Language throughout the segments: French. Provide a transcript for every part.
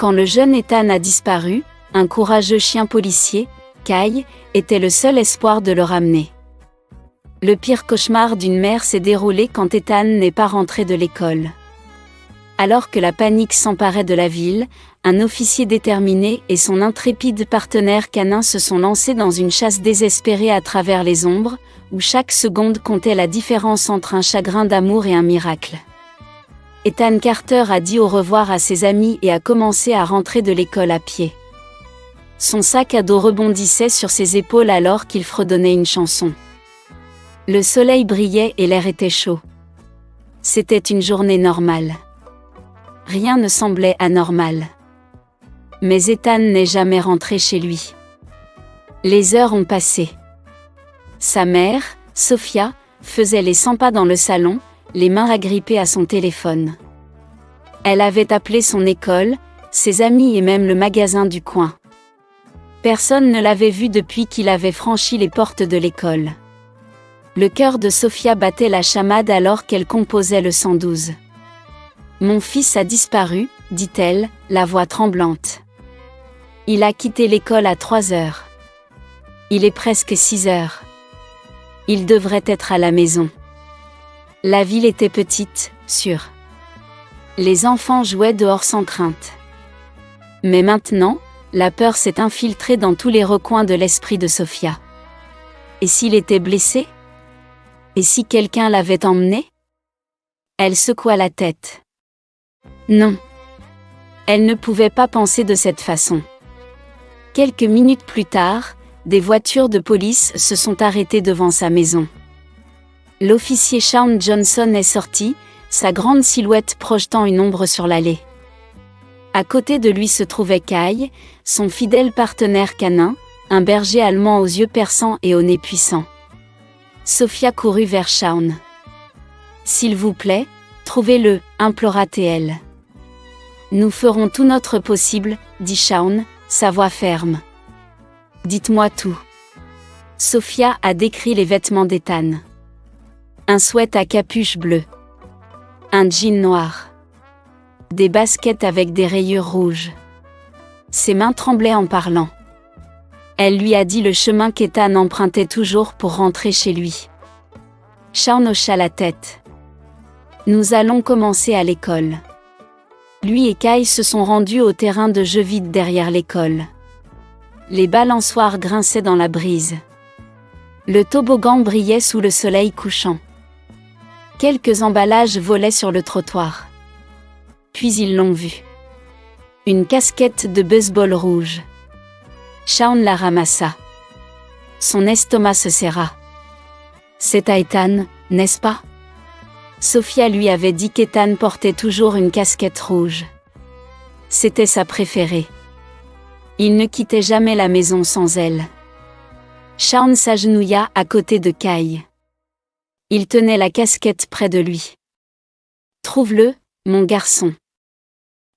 Quand le jeune Ethan a disparu, un courageux chien policier, Kai, était le seul espoir de le ramener. Le pire cauchemar d'une mère s'est déroulé quand Ethan n'est pas rentré de l'école. Alors que la panique s'emparait de la ville, un officier déterminé et son intrépide partenaire canin se sont lancés dans une chasse désespérée à travers les ombres, où chaque seconde comptait la différence entre un chagrin d'amour et un miracle. Ethan Carter a dit au revoir à ses amis et a commencé à rentrer de l'école à pied. Son sac à dos rebondissait sur ses épaules alors qu'il fredonnait une chanson. Le soleil brillait et l'air était chaud. C'était une journée normale. Rien ne semblait anormal. Mais Ethan n'est jamais rentré chez lui. Les heures ont passé. Sa mère, Sophia, faisait les 100 pas dans le salon, les mains agrippées à son téléphone. Elle avait appelé son école, ses amis et même le magasin du coin. Personne ne l'avait vu depuis qu'il avait franchi les portes de l'école. Le cœur de Sophia battait la chamade alors qu'elle composait le 112. « Mon fils a disparu », dit-elle, la voix tremblante. « Il a quitté l'école à 3 heures. Il est presque 6 heures. Il devrait être à la maison. » La ville était petite, sûre. Les enfants jouaient dehors sans crainte. Mais maintenant, la peur s'est infiltrée dans tous les recoins de l'esprit de Sophia. Et s'il était blessé ? Et si quelqu'un l'avait emmené ? Elle secoua la tête. Non. Elle ne pouvait pas penser de cette façon. Quelques minutes plus tard, des voitures de police se sont arrêtées devant sa maison. L'officier Shawn Johnson est sorti, sa grande silhouette projetant une ombre sur l'allée. À côté de lui se trouvait Kai, son fidèle partenaire canin, un berger allemand aux yeux perçants et au nez puissant. Sophia courut vers Shawn. « S'il vous plaît, trouvez-le », implora-t-elle. « Nous ferons tout notre possible », dit Shawn, sa voix ferme. « Dites-moi tout. » Sophia a décrit les vêtements d'Ethan. Un sweat à capuche bleue. Un jean noir. Des baskets avec des rayures rouges. Ses mains tremblaient en parlant. Elle lui a dit le chemin qu'Ethan empruntait toujours pour rentrer chez lui. Shawn hocha la tête. Nous allons commencer à l'école. Lui et Kai se sont rendus au terrain de jeu vide derrière l'école. Les balançoires grinçaient dans la brise. Le toboggan brillait sous le soleil couchant. Quelques emballages volaient sur le trottoir. Puis ils l'ont vu. Une casquette de baseball rouge. Shawn la ramassa. Son estomac se serra. C'est à Ethan, n'est-ce pas ? Sophia lui avait dit qu'Ethan portait toujours une casquette rouge. C'était sa préférée. Il ne quittait jamais la maison sans elle. Shawn s'agenouilla à côté de Kai. Il tenait la casquette près de lui. « Trouve-le, mon garçon. »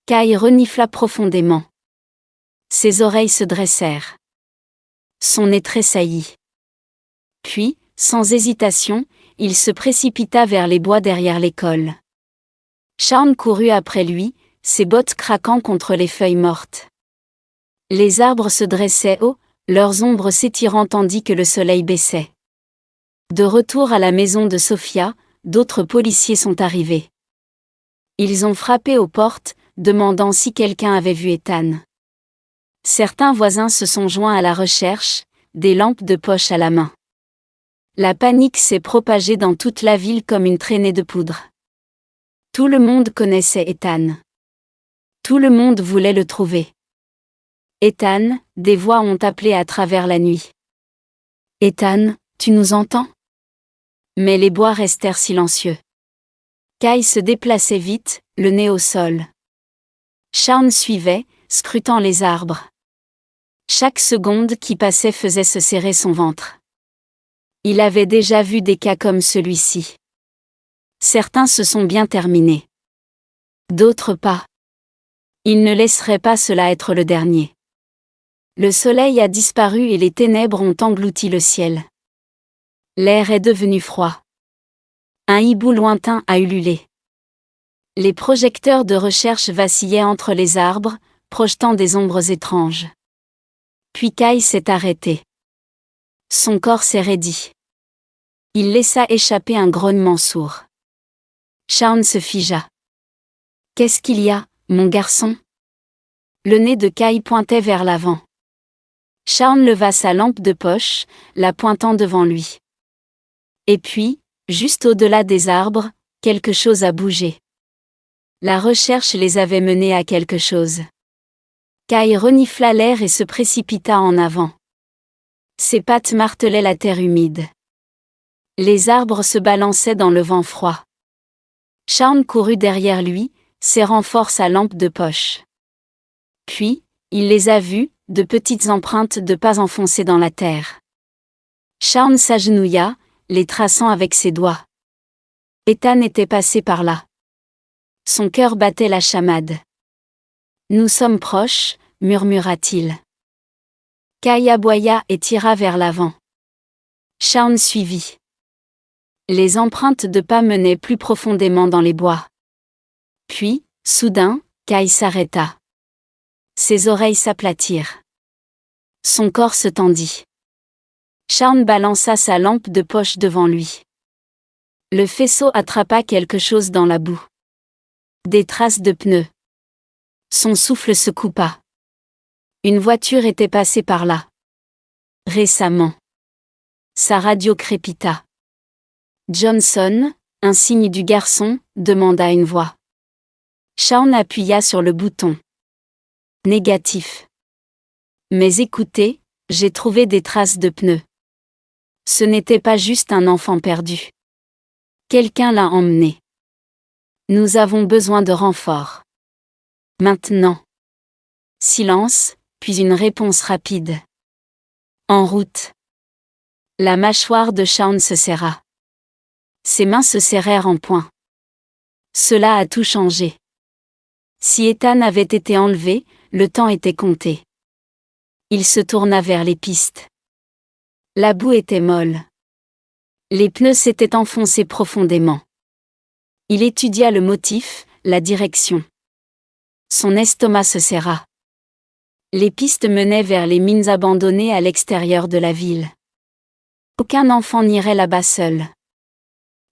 Kai renifla profondément. Ses oreilles se dressèrent. Son nez tressaillit. Puis, sans hésitation, il se précipita vers les bois derrière l'école. Shawn courut après lui, ses bottes craquant contre les feuilles mortes. Les arbres se dressaient haut, leurs ombres s'étirant tandis que le soleil baissait. De retour à la maison de Sophia, d'autres policiers sont arrivés. Ils ont frappé aux portes, demandant si quelqu'un avait vu Ethan. Certains voisins se sont joints à la recherche, des lampes de poche à la main. La panique s'est propagée dans toute la ville comme une traînée de poudre. Tout le monde connaissait Ethan. Tout le monde voulait le trouver. Ethan, des voix ont appelé à travers la nuit. Ethan, tu nous entends ? Mais les bois restèrent silencieux. Kai se déplaçait vite, le nez au sol. Shawn suivait, scrutant les arbres. Chaque seconde qui passait faisait se serrer son ventre. Il avait déjà vu des cas comme celui-ci. Certains se sont bien terminés. D'autres pas. Il ne laisserait pas cela être le dernier. Le soleil a disparu et les ténèbres ont englouti le ciel. L'air est devenu froid. Un hibou lointain a ululé. Les projecteurs de recherche vacillaient entre les arbres, projetant des ombres étranges. Puis Kai s'est arrêté. Son corps s'est raidi. Il laissa échapper un grognement sourd. Shaun se figea. « Qu'est-ce qu'il y a, mon garçon ?» Le nez de Kai pointait vers l'avant. Shaun leva sa lampe de poche, la pointant devant lui. Et puis, juste au-delà des arbres, quelque chose a bougé. La recherche les avait menés à quelque chose. Kai renifla l'air et se précipita en avant. Ses pattes martelaient la terre humide. Les arbres se balançaient dans le vent froid. Shaun courut derrière lui, serrant fort sa lampe de poche. Puis, il les a vues, de petites empreintes de pas enfoncées dans la terre. Shaun s'agenouilla, les traçant avec ses doigts. Ethan était passé par là. Son cœur battait la chamade. « Nous sommes proches », murmura-t-il. Kai aboya et tira vers l'avant. Shaun suivit. Les empreintes de pas menaient plus profondément dans les bois. Puis, soudain, Kai s'arrêta. Ses oreilles s'aplatirent. Son corps se tendit. Shaun balança sa lampe de poche devant lui. Le faisceau attrapa quelque chose dans la boue. Des traces de pneus. Son souffle se coupa. Une voiture était passée par là. Récemment. Sa radio crépita. Johnson, un signe du garçon, demanda une voix. Shaun appuya sur le bouton. Négatif. Mais écoutez, j'ai trouvé des traces de pneus. Ce n'était pas juste un enfant perdu. Quelqu'un l'a emmené. Nous avons besoin de renforts. Maintenant. Silence, puis une réponse rapide. En route. La mâchoire de Shaun se serra. Ses mains se serrèrent en poing. Cela a tout changé. Si Ethan avait été enlevé, le temps était compté. Il se tourna vers les pistes. La boue était molle. Les pneus s'étaient enfoncés profondément. Il étudia le motif, la direction. Son estomac se serra. Les pistes menaient vers les mines abandonnées à l'extérieur de la ville. Aucun enfant n'irait là-bas seul.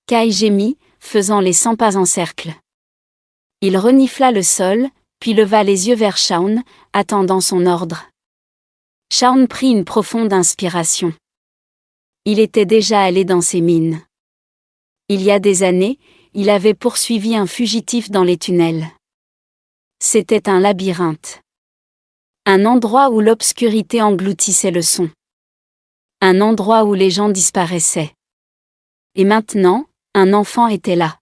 Kai gémit, faisant les 100 pas en cercle. Il renifla le sol, puis leva les yeux vers Shaun, attendant son ordre. Shaun prit une profonde inspiration. Il était déjà allé dans ces mines. Il y a des années, il avait poursuivi un fugitif dans les tunnels. C'était un labyrinthe. Un endroit où l'obscurité engloutissait le son. Un endroit où les gens disparaissaient. Et maintenant, un enfant était là.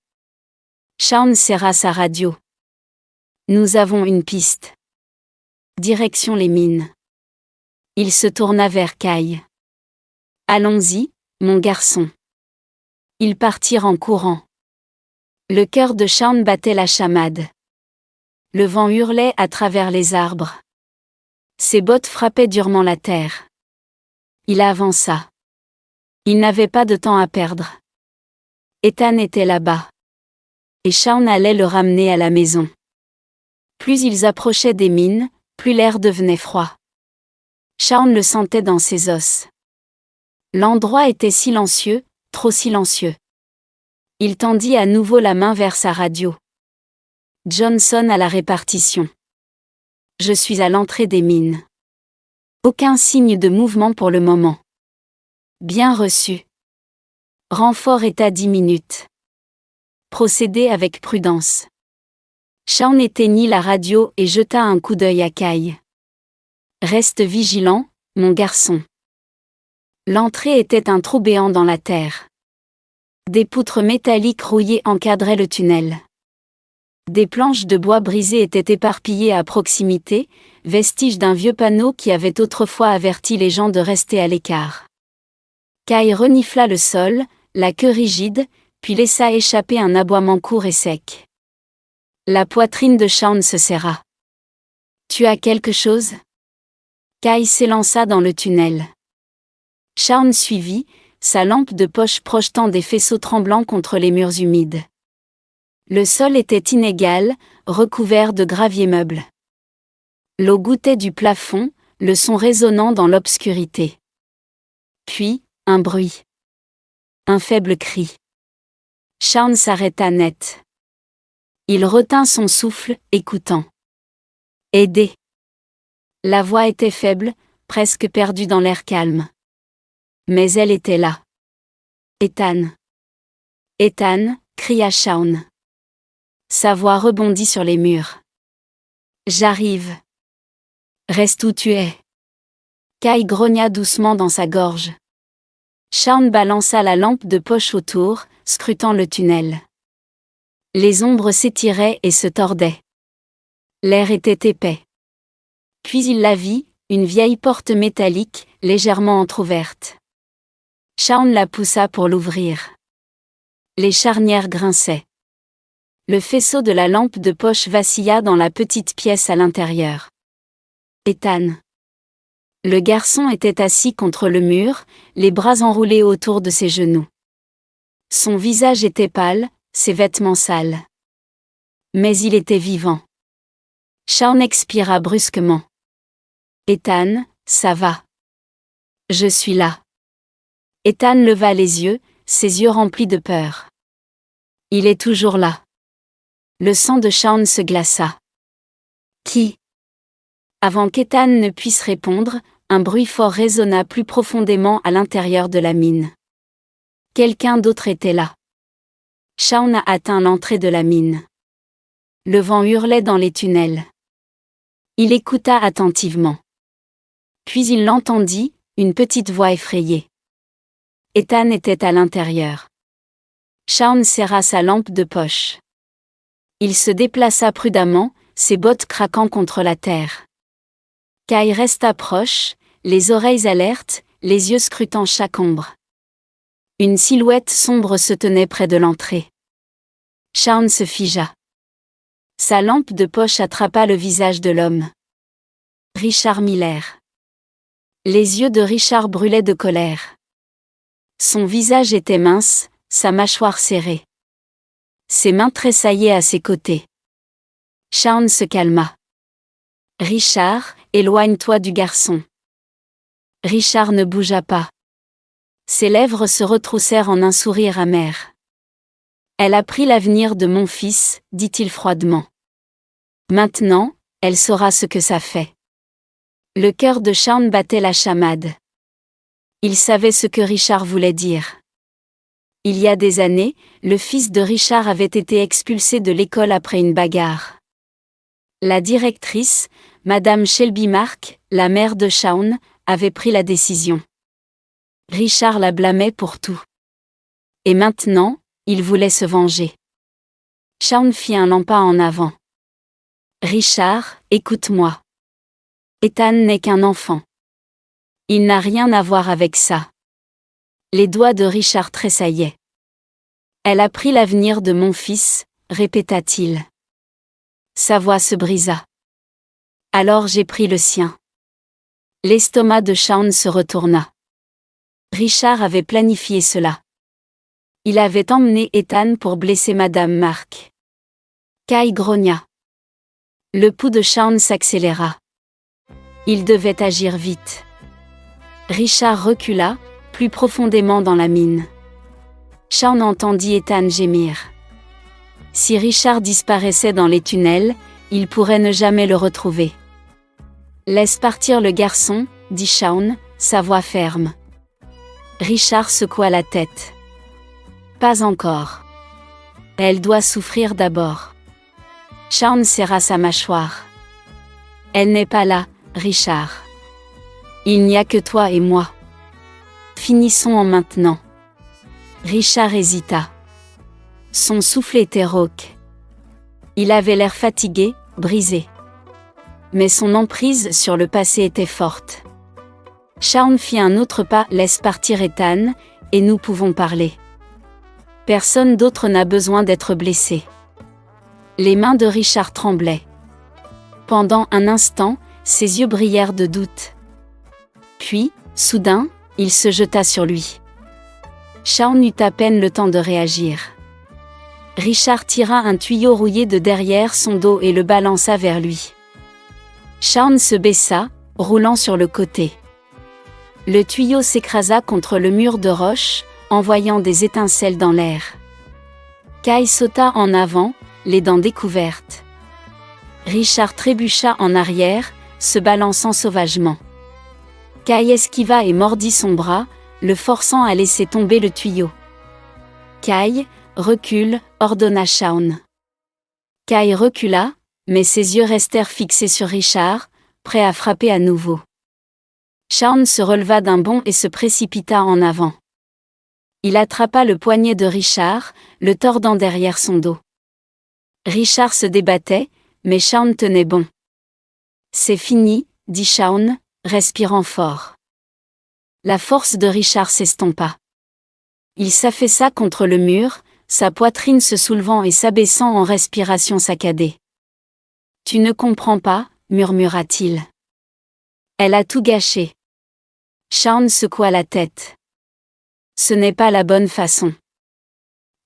Shaun serra sa radio. Nous avons une piste. Direction les mines. Il se tourna vers Kai. Allons-y, mon garçon. Ils partirent en courant. Le cœur de Shaun battait la chamade. Le vent hurlait à travers les arbres. Ses bottes frappaient durement la terre. Il avança. Il n'avait pas de temps à perdre. Ethan était là-bas. Et Shaun allait le ramener à la maison. Plus ils approchaient des mines, plus l'air devenait froid. Shaun le sentait dans ses os. L'endroit était silencieux, trop silencieux. Il tendit à nouveau la main vers sa radio. Johnson à la répartition. Je suis à l'entrée des mines. Aucun signe de mouvement pour le moment. Bien reçu. Renfort est à 10 minutes. Procédez avec prudence. Shaun éteignit la radio et jeta un coup d'œil à Kai. Reste vigilant, mon garçon. L'entrée était un trou béant dans la terre. Des poutres métalliques rouillées encadraient le tunnel. Des planches de bois brisées étaient éparpillées à proximité, vestiges d'un vieux panneau qui avait autrefois averti les gens de rester à l'écart. Kai renifla le sol, la queue rigide, puis laissa échapper un aboiement court et sec. La poitrine de Shaun se serra. « Tu as quelque chose ?» Kai s'élança dans le tunnel. Shaun suivit, sa lampe de poche projetant des faisceaux tremblants contre les murs humides. Le sol était inégal, recouvert de gravier meuble. L'eau gouttait du plafond, le son résonnant dans l'obscurité. Puis, un bruit. Un faible cri. Shaun s'arrêta net. Il retint son souffle, écoutant. Aidez. La voix était faible, presque perdue dans l'air calme. Mais elle était là. Ethan. Ethan, cria Shaun. Sa voix rebondit sur les murs. J'arrive. Reste où tu es. Kai grogna doucement dans sa gorge. Shaun balança la lampe de poche autour, scrutant le tunnel. Les ombres s'étiraient et se tordaient. L'air était épais. Puis il la vit, une vieille porte métallique, légèrement entr'ouverte. Shaun la poussa pour l'ouvrir. Les charnières grinçaient. Le faisceau de la lampe de poche vacilla dans la petite pièce à l'intérieur. Ethan. Le garçon était assis contre le mur, les bras enroulés autour de ses genoux. Son visage était pâle, ses vêtements sales. Mais il était vivant. Shaun expira brusquement. Ethan, ça va. Je suis là. Ethan leva les yeux, ses yeux remplis de peur. Il est toujours là. Le sang de Shaun se glaça. Qui? Avant qu'Ethan ne puisse répondre, un bruit fort résonna plus profondément à l'intérieur de la mine. Quelqu'un d'autre était là. Shaun a atteint l'entrée de la mine. Le vent hurlait dans les tunnels. Il écouta attentivement. Puis il l'entendit, une petite voix effrayée. Ethan était à l'intérieur. Shaun serra sa lampe de poche. Il se déplaça prudemment, ses bottes craquant contre la terre. Kai resta proche, les oreilles alertes, les yeux scrutant chaque ombre. Une silhouette sombre se tenait près de l'entrée. Shaun se figea. Sa lampe de poche attrapa le visage de l'homme. Richard Miller. Les yeux de Richard brûlaient de colère. Son visage était mince, sa mâchoire serrée. Ses mains tressaillaient à ses côtés. Shaun se calma. Richard, éloigne-toi du garçon. Richard ne bougea pas. Ses lèvres se retroussèrent en un sourire amer. Elle a pris l'avenir de mon fils, dit-il froidement. Maintenant, elle saura ce que ça fait. Le cœur de Shaun battait la chamade. Il savait ce que Richard voulait dire. Il y a des années, le fils de Richard avait été expulsé de l'école après une bagarre. La directrice, Madame Shelby Mark, la mère de Shaun, avait pris la décision. Richard la blâmait pour tout. Et maintenant, il voulait se venger. Shaun fit un pas en avant. Richard, écoute-moi. Ethan n'est qu'un enfant. Il n'a rien à voir avec ça. Les doigts de Richard tressaillaient. Elle a pris l'avenir de mon fils, répéta-t-il. Sa voix se brisa. Alors j'ai pris le sien. L'estomac de Shaun se retourna. Richard avait planifié cela. Il avait emmené Ethan pour blesser Madame Mark. Kai grogna. Le pouls de Shaun s'accéléra. Il devait agir vite. Richard recula, plus profondément dans la mine. Shaun entendit Ethan gémir. Si Richard disparaissait dans les tunnels, il pourrait ne jamais le retrouver. Laisse partir le garçon, dit Shaun, sa voix ferme. Richard secoua la tête. Pas encore. Elle doit souffrir d'abord. Shaun serra sa mâchoire. Elle n'est pas là, Richard. Il n'y a que toi et moi. Finissons en maintenant. Richard hésita. Son souffle était rauque. Il avait l'air fatigué, brisé. Mais son emprise sur le passé était forte. Shaun fit un autre pas. Laisse partir Ethan, et nous pouvons parler. Personne d'autre n'a besoin d'être blessé. Les mains de Richard tremblaient. Pendant un instant, ses yeux brillèrent de doute. Puis, soudain, il se jeta sur lui. Shaun eut à peine le temps de réagir. Richard tira un tuyau rouillé de derrière son dos et le balança vers lui. Shaun se baissa, roulant sur le côté. Le tuyau s'écrasa contre le mur de roche, envoyant des étincelles dans l'air. Kay sauta en avant, les dents découvertes. Richard trébucha en arrière, se balançant sauvagement. Kay esquiva et mordit son bras, le forçant à laisser tomber le tuyau. Kay, recule, ordonna Shaun. Kay recula, mais ses yeux restèrent fixés sur Richard, prêt à frapper à nouveau. Shaun se releva d'un bond et se précipita en avant. Il attrapa le poignet de Richard, le tordant derrière son dos. Richard se débattait, mais Shaun tenait bon. « C'est fini », dit Shaun, respirant fort. La force de Richard s'estompa. Il s'affaissa contre le mur, sa poitrine se soulevant et s'abaissant en respiration saccadée. « Tu ne comprends pas », murmura-t-il. « Elle a tout gâché. » Shaun secoua la tête. « Ce n'est pas la bonne façon. »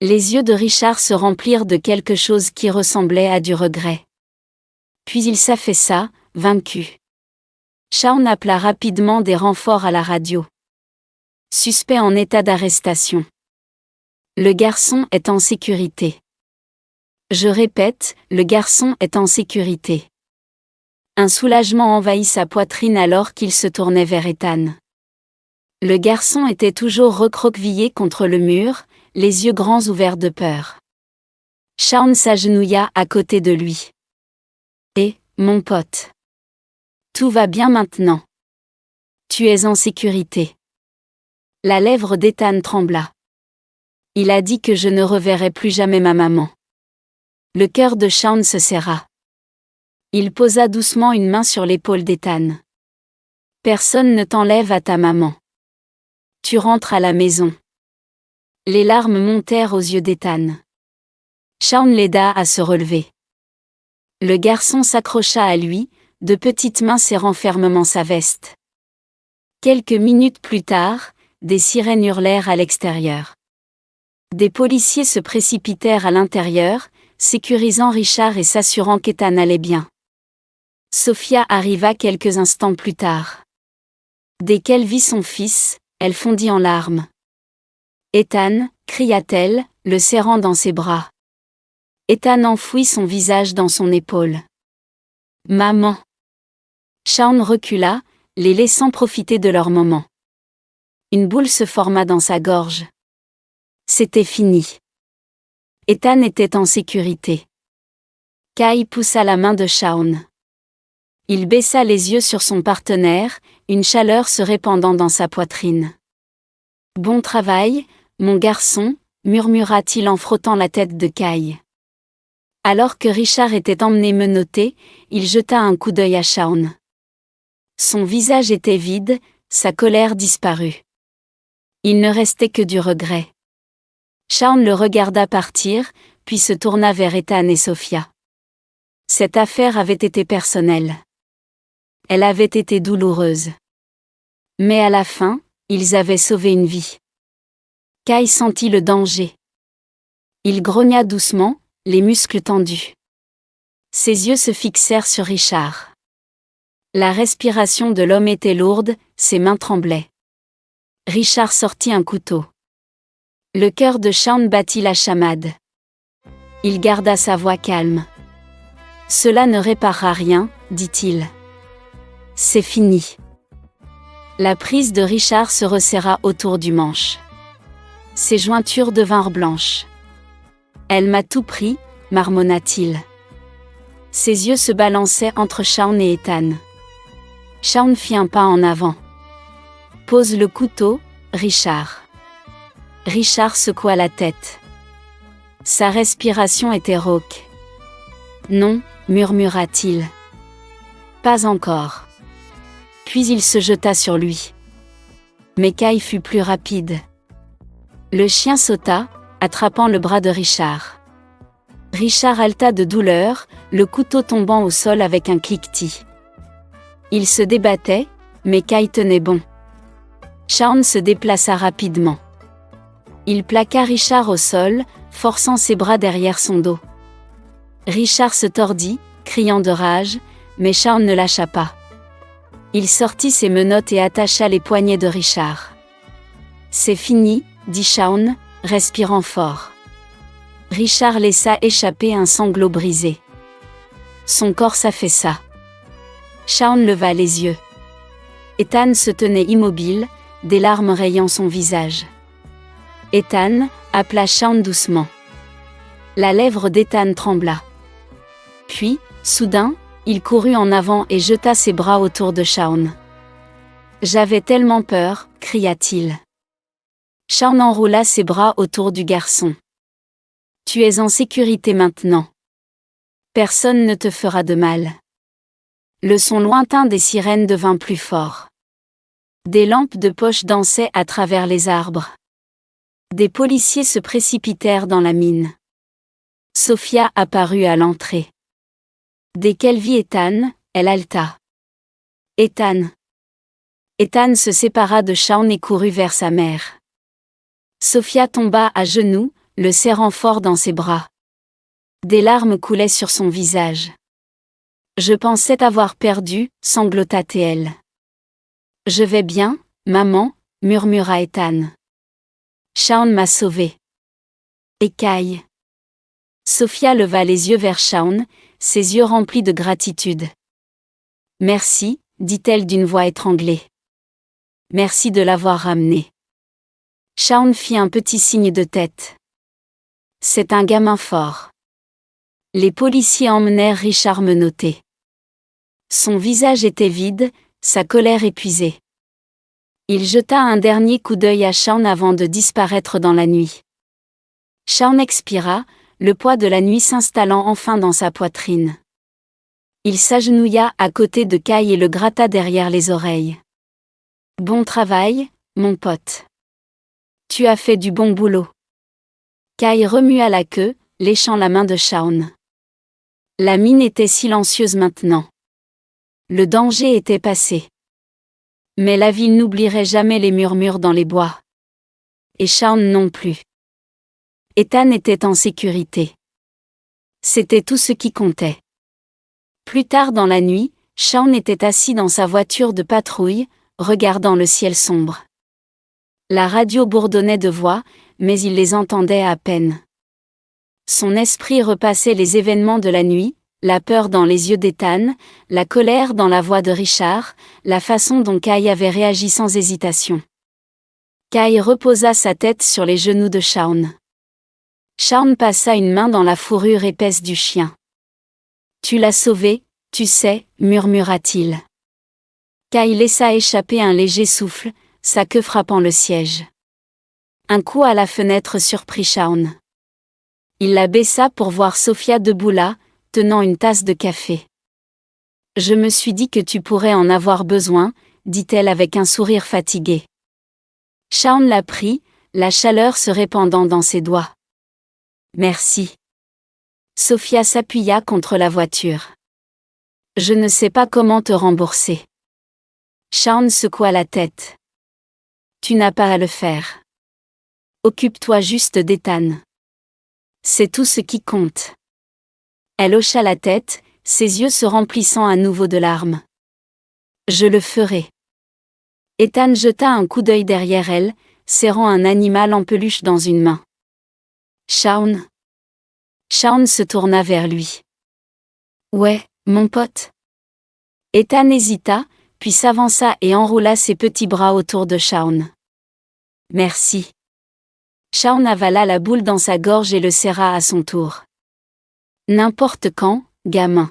Les yeux de Richard se remplirent de quelque chose qui ressemblait à du regret. Puis il s'affaissa, vaincu. Shaun appela rapidement des renforts à la radio. Suspect en état d'arrestation. Le garçon est en sécurité. Je répète, le garçon est en sécurité. Un soulagement envahit sa poitrine alors qu'il se tournait vers Ethan. Le garçon était toujours recroquevillé contre le mur, les yeux grands ouverts de peur. Shaun s'agenouilla à côté de lui. « Eh, mon pote. Tout va bien maintenant. Tu es en sécurité. » La lèvre d'Ethan trembla. Il a dit que je ne reverrai plus jamais ma maman. Le cœur de Shaun se serra. Il posa doucement une main sur l'épaule d'Ethan. « Personne ne t'enlève à ta maman. Tu rentres à la maison. » Les larmes montèrent aux yeux d'Ethan. Shaun l'aida à se relever. Le garçon s'accrocha à lui, de petites mains serrant fermement sa veste. Quelques minutes plus tard, des sirènes hurlèrent à l'extérieur. Des policiers se précipitèrent à l'intérieur, sécurisant Richard et s'assurant qu'Ethan allait bien. Sophia arriva quelques instants plus tard. Dès qu'elle vit son fils, elle fondit en larmes. « Ethan » cria-t-elle, le serrant dans ses bras. Ethan enfouit son visage dans son épaule. « Maman !» Shaun recula, les laissant profiter de leur moment. Une boule se forma dans sa gorge. C'était fini. Ethan était en sécurité. Kay poussa la main de Shaun. Il baissa les yeux sur son partenaire, une chaleur se répandant dans sa poitrine. « Bon travail, mon garçon », murmura-t-il en frottant la tête de Kay. Alors que Richard était emmené menotté, il jeta un coup d'œil à Shaun. Son visage était vide, sa colère disparut. Il ne restait que du regret. Shaun le regarda partir, puis se tourna vers Ethan et Sophia. Cette affaire avait été personnelle. Elle avait été douloureuse. Mais à la fin, ils avaient sauvé une vie. Kay sentit le danger. Il grogna doucement, les muscles tendus. Ses yeux se fixèrent sur Richard. La respiration de l'homme était lourde, ses mains tremblaient. Richard sortit un couteau. Le cœur de Shaun battit la chamade. Il garda sa voix calme. « Cela ne réparera rien, dit-il. C'est fini. » La prise de Richard se resserra autour du manche. Ses jointures devinrent blanches. « Elle m'a tout pris », marmonna-t-il. Ses yeux se balançaient entre Shaun et Ethan. Shaun fit un pas en avant. « Pose le couteau, Richard. » Richard secoua la tête. Sa respiration était rauque. « Non », murmura-t-il. « Pas encore. » Puis il se jeta sur lui. Mais Kay fut plus rapide. Le chien sauta, attrapant le bras de Richard. Richard haleta de douleur, le couteau tombant au sol avec un cliquetis. Il se débattait, mais Kay tenait bon. Shaun se déplaça rapidement. Il plaqua Richard au sol, forçant ses bras derrière son dos. Richard se tordit, criant de rage, mais Shaun ne lâcha pas. Il sortit ses menottes et attacha les poignets de Richard. « C'est fini, » dit Shaun, respirant fort. Richard laissa échapper un sanglot brisé. Son corps s'affaissa. Shaun leva les yeux. Ethan se tenait immobile, des larmes rayant son visage. « Ethan » appela Shaun doucement. La lèvre d'Ethan trembla. Puis, soudain, il courut en avant et jeta ses bras autour de Shaun. « J'avais tellement peur » cria-t-il. Shaun enroula ses bras autour du garçon. « Tu es en sécurité maintenant. Personne ne te fera de mal. » Le son lointain des sirènes devint plus fort. Des lampes de poche dansaient à travers les arbres. Des policiers se précipitèrent dans la mine. Sophia apparut à l'entrée. Dès qu'elle vit Ethan, elle haleta. « Ethan !» Ethan se sépara de Shaun et courut vers sa mère. Sophia tomba à genoux, le serrant fort dans ses bras. Des larmes coulaient sur son visage. « Je pensais t'avoir perdu, » sanglota-t-elle. « Je vais bien, maman, » murmura Ethan. « Shaun m'a sauvée. » Écaille. Sophia leva les yeux vers Shaun, ses yeux remplis de gratitude. « Merci, » dit-elle d'une voix étranglée. « Merci de l'avoir ramené. » Shaun fit un petit signe de tête. « C'est un gamin fort. » Les policiers emmenèrent Richard menotté. Son visage était vide, sa colère épuisée. Il jeta un dernier coup d'œil à Shaun avant de disparaître dans la nuit. Shaun expira, le poids de la nuit s'installant enfin dans sa poitrine. Il s'agenouilla à côté de Kai et le gratta derrière les oreilles. « Bon travail, mon pote. Tu as fait du bon boulot. » Kai remua la queue, léchant la main de Shaun. La mine était silencieuse maintenant. Le danger était passé. Mais la ville n'oublierait jamais les murmures dans les bois. Et Shaun non plus. Ethan était en sécurité. C'était tout ce qui comptait. Plus tard dans la nuit, Shaun était assis dans sa voiture de patrouille, regardant le ciel sombre. La radio bourdonnait de voix, mais il les entendait à peine. Son esprit repassait les événements de la nuit, la peur dans les yeux d'Ethan, la colère dans la voix de Richard, la façon dont Kai avait réagi sans hésitation. Kai reposa sa tête sur les genoux de Shaun. Shaun passa une main dans la fourrure épaisse du chien. « Tu l'as sauvé, tu sais, » murmura-t-il. Kai laissa échapper un léger souffle, sa queue frappant le siège. Un coup à la fenêtre surprit Shaun. Il la baissa pour voir Sophia debout là, tenant une tasse de café. « Je me suis dit que tu pourrais en avoir besoin, » dit-elle avec un sourire fatigué. Shaun la prit, la chaleur se répandant dans ses doigts. « Merci. » Sophia s'appuya contre la voiture. « Je ne sais pas comment te rembourser. » Shaun secoua la tête. « Tu n'as pas à le faire. Occupe-toi juste d'Ethan. C'est tout ce qui compte. » Elle hocha la tête, ses yeux se remplissant à nouveau de larmes. « Je le ferai. » Ethan jeta un coup d'œil derrière elle, serrant un animal en peluche dans une main. « Shaun ?» Shaun se tourna vers lui. « Ouais, mon pote. » Ethan hésita, puis s'avança et enroula ses petits bras autour de Shaun. « Merci. » Shaun avala la boule dans sa gorge et le serra à son tour. « N'importe quand, gamin. »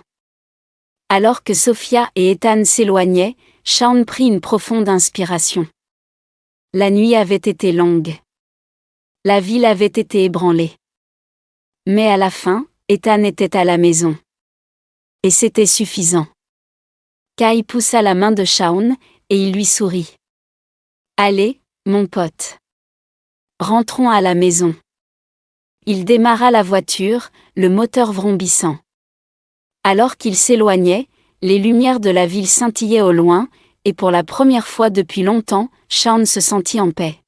Alors que Sophia et Ethan s'éloignaient, Shaun prit une profonde inspiration. La nuit avait été longue. La ville avait été ébranlée. Mais à la fin, Ethan était à la maison. Et c'était suffisant. Kai poussa la main de Shaun, et il lui sourit. « Allez, mon pote. Rentrons à la maison. » Il démarra la voiture, le moteur vrombissant. Alors qu'il s'éloignait, les lumières de la ville scintillaient au loin, et pour la première fois depuis longtemps, Shaun se sentit en paix.